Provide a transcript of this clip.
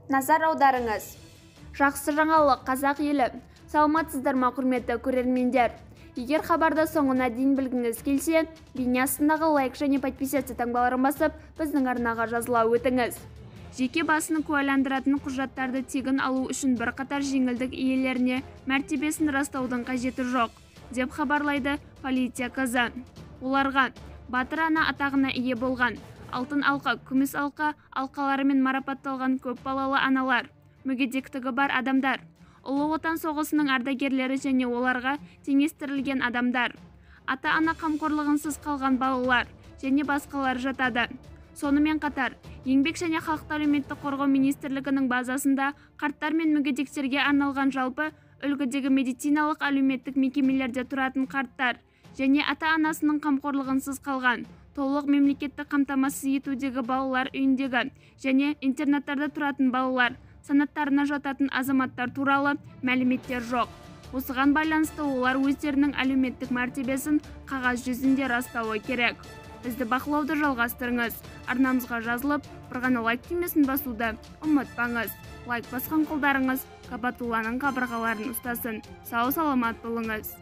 Назар аударыңыз. Жақсы жаңалық, қазақ елі. Саламатсыздар ма, құрметті көрермендер? Егер хабарды соңына дейін білгіңіз келсе, бейне астындағы лайк және подписаться таңбаларын басып, біздің арнаға жазыла өтіңіз. Жеке басын куәландыратын құжаттарды тегін алу үшін бірқатар жеңілдік иелеріне мәртебесін растаудың қажеті жоқ, деп хабарлайды полиция КЗ. Оларға батыр ана атағына ие болған, алтын алқа, күміс алқа алқаларымен марапатталған көп балалы аналар, мүгедектігі бар адамдар, Ұлы Отан соғысының ардагерлері және оларға теңестірілген адамдар, ата-ана қамқорлығынсыз қалған балалар және басқалар жатады. Сонымен қатар, Еңбек және халықты әлеуметтік қорғау министрлігінің базасында қарттар мен мүгедектерге арналған жалпы үлгідегі медициналық әлеуметтік мекемелерде тұратын қарттар және ата-анасының қамқорлығынсыз қалған, толық мемлекеттік қамтамасыз етудегі балалар үйіндегі және интернаттарда тұратын балалар санаттарына жататын азаматтар туралы мәліметтер жоқ. Осыған байланысты олар өздерінің әлеуметтік мәртебесін қағаз жүзінде растауы керек. Бізді бақылауды жалғастырыңыз. Арнамызға жазылып, бір ғана лайк түймесін басуды ұмытпаңыз. Лайк басқан қолдарыңыз Кабатулланың қабырғаларын ұстасын. Сау саламат болыңыз.